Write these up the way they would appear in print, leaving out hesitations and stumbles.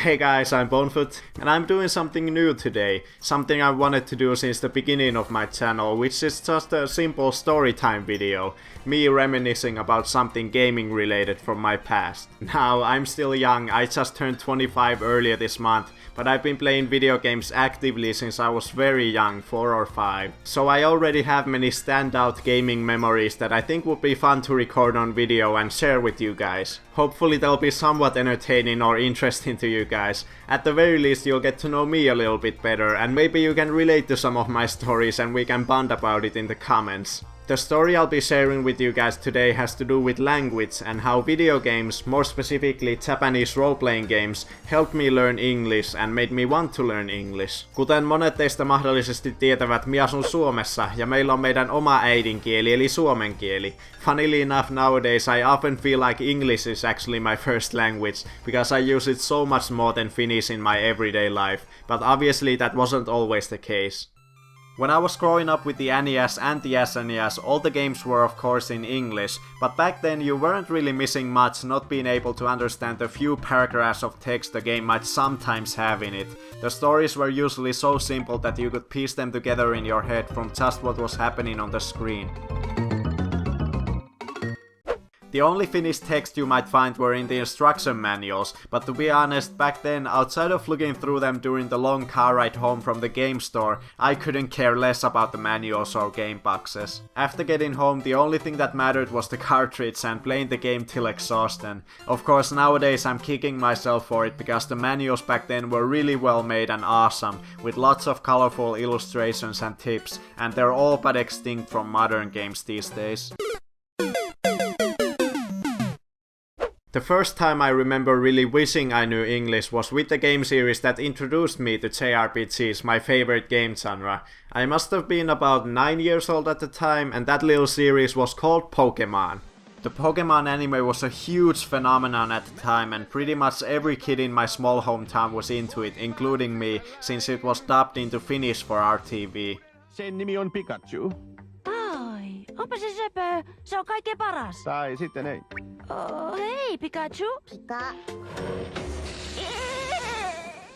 Hey guys, I'm Bonefoot, and I'm doing something new today, something I wanted to do since the beginning of my channel, which is just a simple storytime video, me reminiscing about something gaming related from my past. Now, I'm still young, I just turned 25 earlier this month, but I've been playing video games actively since I was very young, 4 or 5. So I already have many standout gaming memories that I think would be fun to record on video and share with you guys. Hopefully they'll be somewhat entertaining or interesting to you guys. At the very least you'll get to know me a little bit better, and maybe you can relate to some of my stories and we can bond about it in the comments. The story I'll be sharing with you guys today has to do with language and how video games, more specifically Japanese role-playing games, helped me learn English and made me want to learn English. Kuten monet teistä mahdollisesti tietävät, minä asun Suomessa ja meillä on meidän oma äidinkieli eli suomen kieli. Funnily enough, nowadays I often feel like English is actually my first language because I use it so much more than Finnish in my everyday life, but obviously that wasn't always the case. When I was growing up with the NES and the SNES, all the games were of course in English, but back then you weren't really missing much not being able to understand the few paragraphs of text the game might sometimes have in it. The stories were usually so simple that you could piece them together in your head from just what was happening on the screen. The only Finnish text you might find were in the instruction manuals, but to be honest, back then, outside of looking through them during the long car ride home from the game store, I couldn't care less about the manuals or game boxes. After getting home, the only thing that mattered was the cartridge and playing the game till exhaustion. Of course, nowadays I'm kicking myself for it because the manuals back then were really well made and awesome, with lots of colorful illustrations and tips, and they're all but extinct from modern games these days. The first time I remember really wishing I knew English was with the game series that introduced me to JRPGs, my favorite game genre. I must have been about 9 years old at the time, and that little series was called Pokemon. The Pokemon anime was a huge phenomenon at the time, and pretty much every kid in my small hometown was into it, including me, since it was dubbed into Finnish for our TV. Sen nimi on Pikachu. Ai, onpa se söpö. Se on kaikkein paras. Tai sitten ei. Hei, Pikachu. Pika.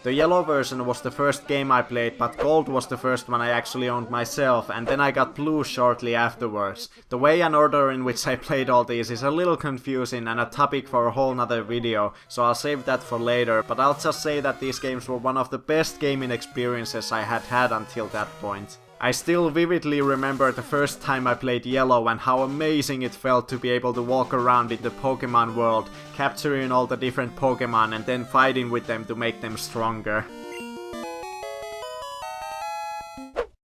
The yellow version was the first game I played, but gold was the first one I actually owned myself, and then I got blue shortly afterwards. The way and order in which I played all these is a little confusing and a topic for a whole nother video, so I'll save that for later, but I'll just say that these games were one of the best gaming experiences I had had until that point. I still vividly remember the first time I played Yellow and how amazing it felt to be able to walk around in the Pokemon world, capturing all the different Pokemon and then fighting with them to make them stronger.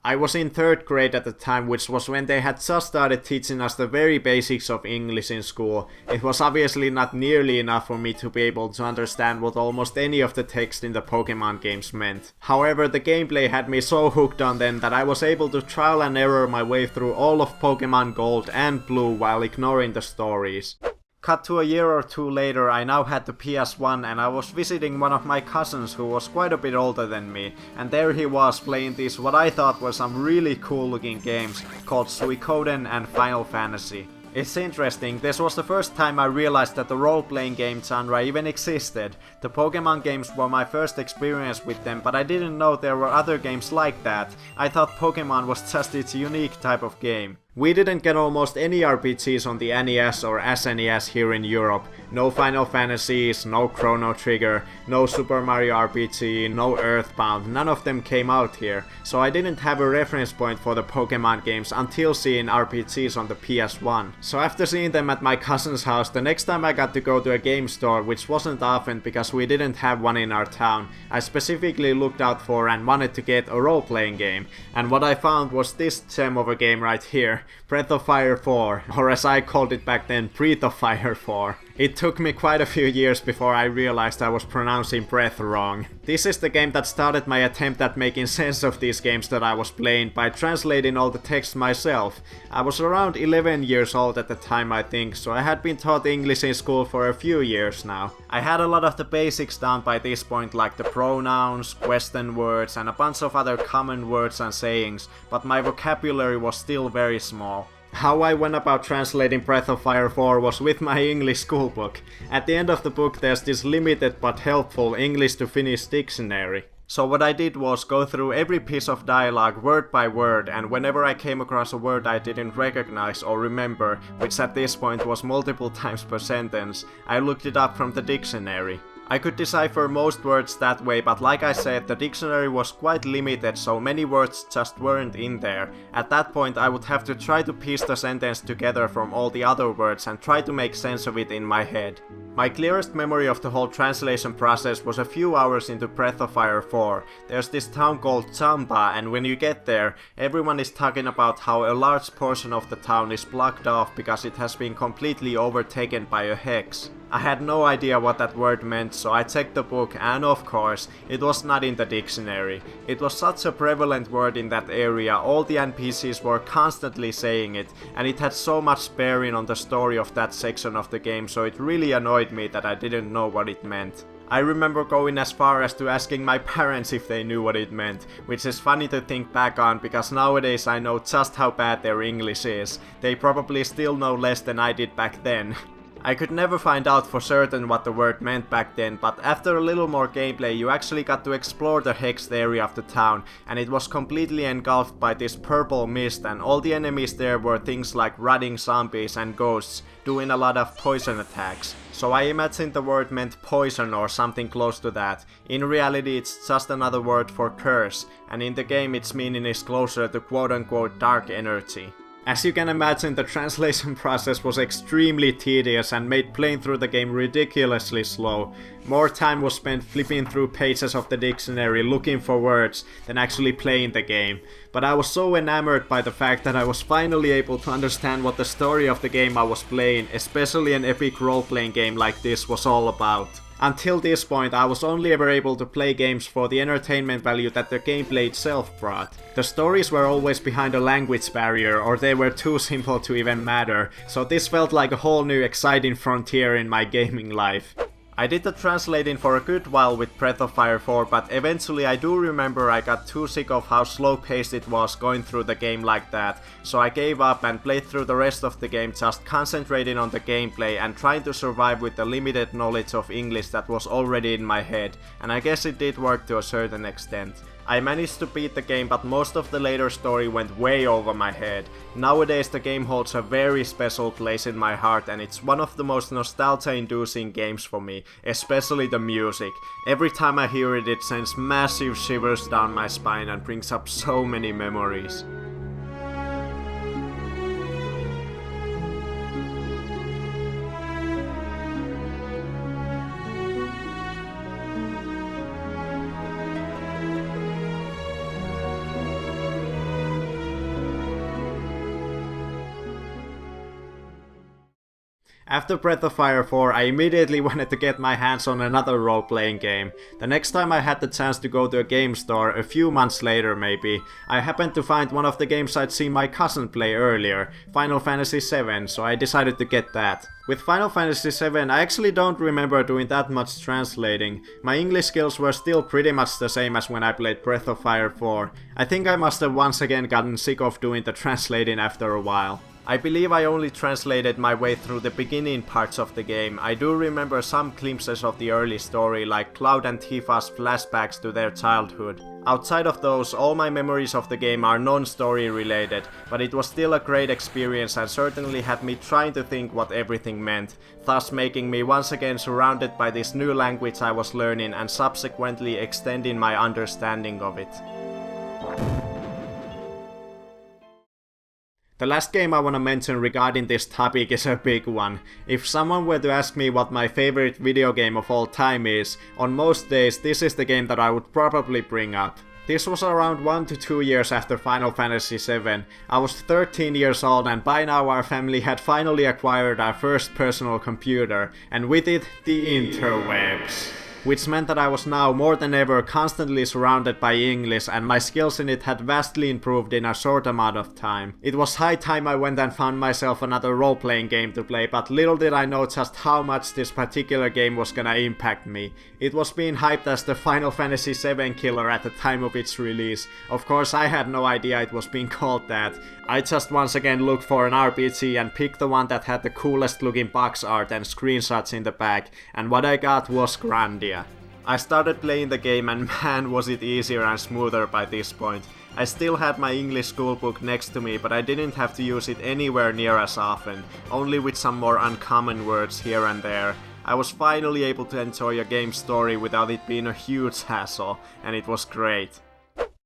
I was in 3rd grade at the time, which was when they had just started teaching us the very basics of English in school. It was obviously not nearly enough for me to be able to understand what almost any of the text in the Pokemon games meant. However, the gameplay had me so hooked on them that I was able to trial and error my way through all of Pokemon Gold and Blue while ignoring the stories. Cut to a year or two later, I now had the PS1 and I was visiting one of my cousins who was quite a bit older than me, and there he was playing these what I thought were some really cool looking games called Suikoden and Final Fantasy. It's interesting, this was the first time I realized that the role-playing game genre even existed. The Pokemon games were my first experience with them, but I didn't know there were other games like that. I thought Pokemon was just its unique type of game. We didn't get almost any RPGs on the NES or SNES here in Europe. No Final Fantasies, no Chrono Trigger, no Super Mario RPG, no Earthbound, none of them came out here. So I didn't have a reference point for the Pokemon games until seeing RPGs on the PS1. So after seeing them at my cousin's house, the next time I got to go to a game store, which wasn't often because we didn't have one in our town, I specifically looked out for and wanted to get a role-playing game. And what I found was this gem of a game right here. Breath of Fire 4, or as I called it back then, Breath of Fire 4. It took me quite a few years before I realized I was pronouncing breath wrong. This is the game that started my attempt at making sense of these games that I was playing by translating all the text myself. I was around 11 years old at the time, I think, so I had been taught English in school for a few years now. I had a lot of the basics down by this point, like the pronouns, question words, and a bunch of other common words and sayings, but my vocabulary was still very small. How I went about translating Breath of Fire 4 was with my English schoolbook. At the end of the book there's this limited but helpful English to Finnish dictionary. So what I did was go through every piece of dialogue word by word, and whenever I came across a word I didn't recognize or remember, which at this point was multiple times per sentence, I looked it up from the dictionary. I could decipher most words that way, but like I said, the dictionary was quite limited, so many words just weren't in there. At that point I would have to try to piece the sentence together from all the other words and try to make sense of it in my head. My clearest memory of the whole translation process was a few hours into Breath of Fire 4. There's this town called Chamba, and when you get there, everyone is talking about how a large portion of the town is blocked off because it has been completely overtaken by a hex. I had no idea what that word meant, so I checked the book, and of course, it was not in the dictionary. It was such a prevalent word in that area, all the NPCs were constantly saying it, and it had so much bearing on the story of that section of the game, so it really annoyed me that I didn't know what it meant. I remember going as far as to asking my parents if they knew what it meant, which is funny to think back on because nowadays I know just how bad their English is. They probably still know less than I did back then. I could never find out for certain what the word meant back then, but after a little more gameplay you actually got to explore the hexed area of the town, and it was completely engulfed by this purple mist, and all the enemies there were things like rotting zombies and ghosts, doing a lot of poison attacks. So I imagined the word meant poison or something close to that. In reality it's just another word for curse, and in the game its meaning is closer to quote-unquote dark energy. As you can imagine, the translation process was extremely tedious and made playing through the game ridiculously slow. More time was spent flipping through pages of the dictionary looking for words than actually playing the game. But I was so enamored by the fact that I was finally able to understand what the story of the game I was playing, especially an epic role-playing game like this, was all about. Until this point, I was only ever able to play games for the entertainment value that the gameplay itself brought. The stories were always behind a language barrier, or they were too simple to even matter, so this felt like a whole new exciting frontier in my gaming life. I did the translating for a good while with Breath of Fire 4, but eventually I do remember I got too sick of how slow paced it was going through the game like that, so I gave up and played through the rest of the game just concentrating on the gameplay and trying to survive with the limited knowledge of English that was already in my head, and I guess it did work to a certain extent. I managed to beat the game, but most of the later story went way over my head. Nowadays the game holds a very special place in my heart, and it's one of the most nostalgia-inducing games for me, especially the music. Every time I hear it, it sends massive shivers down my spine and brings up so many memories. After Breath of Fire 4, I immediately wanted to get my hands on another role-playing game. The next time I had the chance to go to a game store, a few months later maybe, I happened to find one of the games I'd seen my cousin play earlier, Final Fantasy VII, so I decided to get that. With Final Fantasy VII, I actually don't remember doing that much translating. My English skills were still pretty much the same as when I played Breath of Fire 4. I think I must have once again gotten sick of doing the translating after a while. I believe I only translated my way through the beginning parts of the game. I do remember some glimpses of the early story, like Cloud and Tifa's flashbacks to their childhood. Outside of those, all my memories of the game are non-story related, but it was still a great experience and certainly had me trying to think what everything meant, thus making me once again surrounded by this new language I was learning and subsequently extending my understanding of it. The last game I want to mention regarding this topic is a big one. If someone were to ask me what my favorite video game of all time is, on most days this is the game that I would probably bring up. This was around 1 to 2 years after Final Fantasy VII. I was 13 years old and by now our family had finally acquired our first personal computer, and with it, the interwebs. which meant that I was now more than ever constantly surrounded by English, and my skills in it had vastly improved in a short amount of time. It was high time I went and found myself another role-playing game to play, but little did I know just how much this particular game was gonna impact me. It was being hyped as the Final Fantasy VII killer at the time of its release. Of course, I had no idea it was being called that. I just once again looked for an RPG and picked the one that had the coolest looking box art and screenshots in the back, and what I got was Grandia. I started playing the game, and man was it easier and smoother by this point. I still had my English schoolbook next to me, but I didn't have to use it anywhere near as often, only with some more uncommon words here and there. I was finally able to enjoy a game's story without it being a huge hassle, and it was great.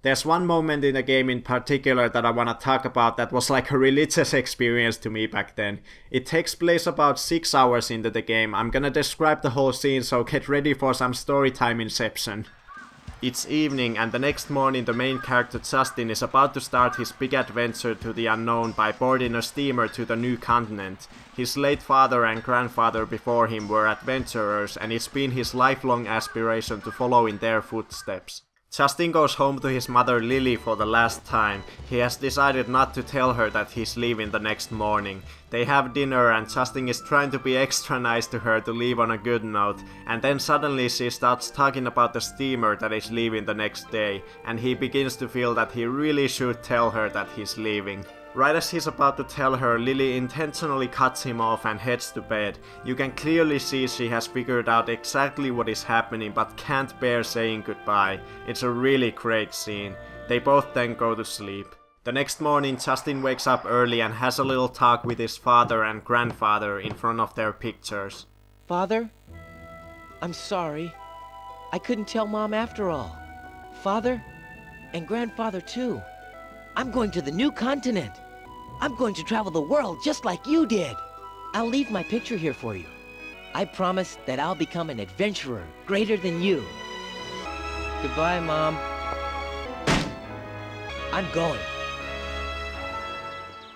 There's one moment in the game in particular that I wanna talk about that was like a religious experience to me back then. It takes place about 6 hours into the game. I'm gonna describe the whole scene, so get ready for some storytime inception. It's evening, and the next morning the main character Justin is about to start his big adventure to the unknown by boarding a steamer to the new continent. His late father and grandfather before him were adventurers, and it's been his lifelong aspiration to follow in their footsteps. Justin goes home to his mother Lily for the last time. He has decided not to tell her that he's leaving the next morning. They have dinner, and Justin is trying to be extra nice to her to leave on a good note, and then suddenly she starts talking about the steamer that is leaving the next day, and he begins to feel that he really should tell her that he's leaving. Right as he's about to tell her, Lily intentionally cuts him off and heads to bed. You can clearly see she has figured out exactly what is happening, but can't bear saying goodbye. It's a really great scene. They both then go to sleep. The next morning, Justin wakes up early and has a little talk with his father and grandfather in front of their pictures. Father, I'm sorry. I couldn't tell Mom after all. Father, and Grandfather too. I'm going to the new continent. I'm going to travel the world just like you did. I'll leave my picture here for you. I promise that I'll become an adventurer greater than you. Goodbye, Mom. I'm going.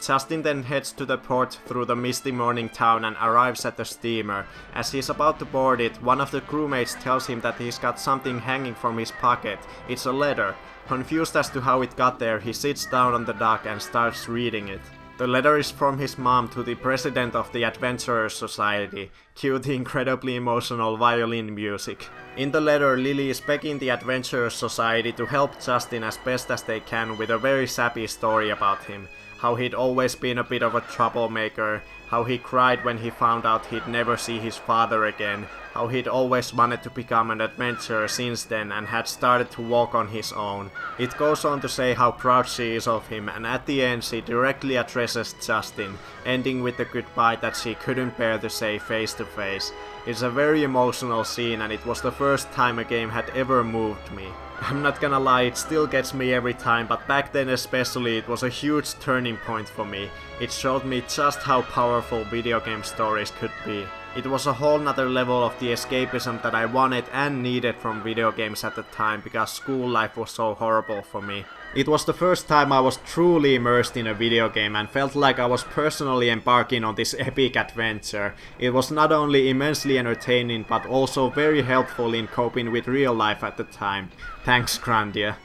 Justin then heads to the port through the misty morning town and arrives at the steamer. As he's about to board it, one of the crewmates tells him that he's got something hanging from his pocket. It's a letter. Confused as to how it got there, he sits down on the dock and starts reading it. The letter is from his mom to the president of the Adventurers Society. Cue the incredibly emotional violin music. In the letter, Lily is begging the Adventurers Society to help Justin as best as they can with a very sappy story about him. How he'd always been a bit of a troublemaker, how he cried when he found out he'd never see his father again, how he'd always wanted to become an adventurer since then and had started to walk on his own. It goes on to say how proud she is of him, and at the end she directly addresses Justin, ending with the goodbye that she couldn't bear to say face to face. It's a very emotional scene, and it was the first time a game had ever moved me. I'm not gonna lie, it still gets me every time, but back then especially it was a huge turning point for me. It showed me just how powerful video game stories could be. It was a whole nother level of the escapism that I wanted and needed from video games at the time, because school life was so horrible for me. It was the first time I was truly immersed in a video game and felt like I was personally embarking on this epic adventure. It was not only immensely entertaining but also very helpful in coping with real life at the time. Thanks, Grandia.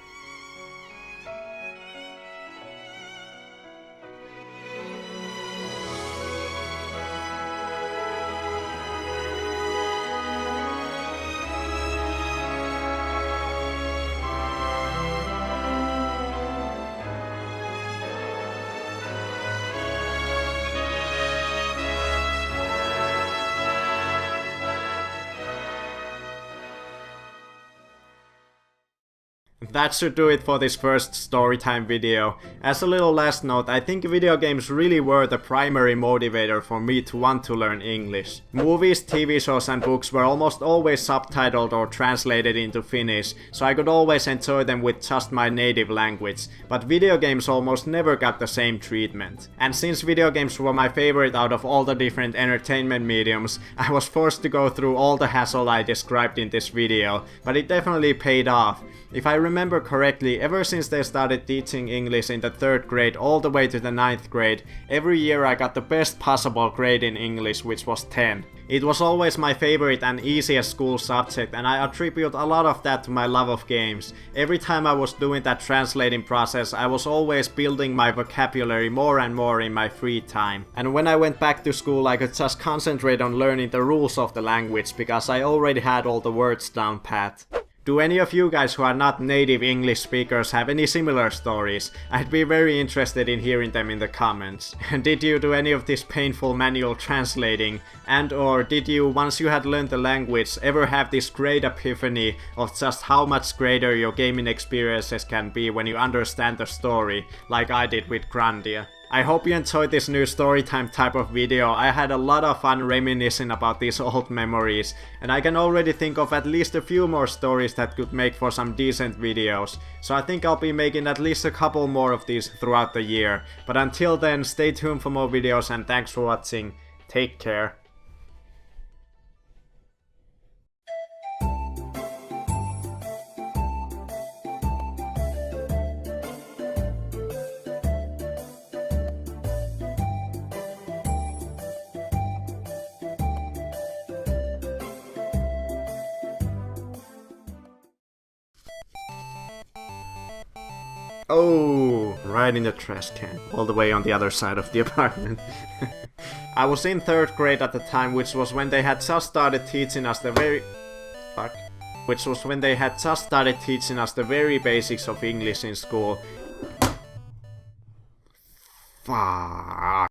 That should do it for this first storytime video. As a little last note, I think video games really were the primary motivator for me to want to learn English. Movies, TV shows and books were almost always subtitled or translated into Finnish, so I could always enjoy them with just my native language, but video games almost never got the same treatment. And since video games were my favorite out of all the different entertainment mediums, I was forced to go through all the hassle I described in this video, but it definitely paid off. If I remember correctly, ever since they started teaching English in the 3rd grade all the way to the 9th grade, every year I got the best possible grade in English, which was 10. It was always my favorite and easiest school subject, and I attribute a lot of that to my love of games. Every time I was doing that translating process, I was always building my vocabulary more and more in my free time. And when I went back to school, I could just concentrate on learning the rules of the language, because I already had all the words down pat. Do any of you guys who are not native English speakers have any similar stories? I'd be very interested in hearing them in the comments. And did you do any of this painful manual translating? And or did you, once you had learned the language, ever have this great epiphany of just how much greater your gaming experiences can be when you understand the story, like I did with Grandia? I hope you enjoyed this new storytime type of video. I had a lot of fun reminiscing about these old memories, and I can already think of at least a few more stories that could make for some decent videos. So I think I'll be making at least a couple more of these throughout the year. But until then, stay tuned for more videos, and thanks for watching. Take care. Oh, right in the trash can, all the way on the other side of the apartment. I was in 3rd grade at the time, which was when they had just started teaching us the very... Which was when they had just started teaching us the very basics of English in school. Fuck.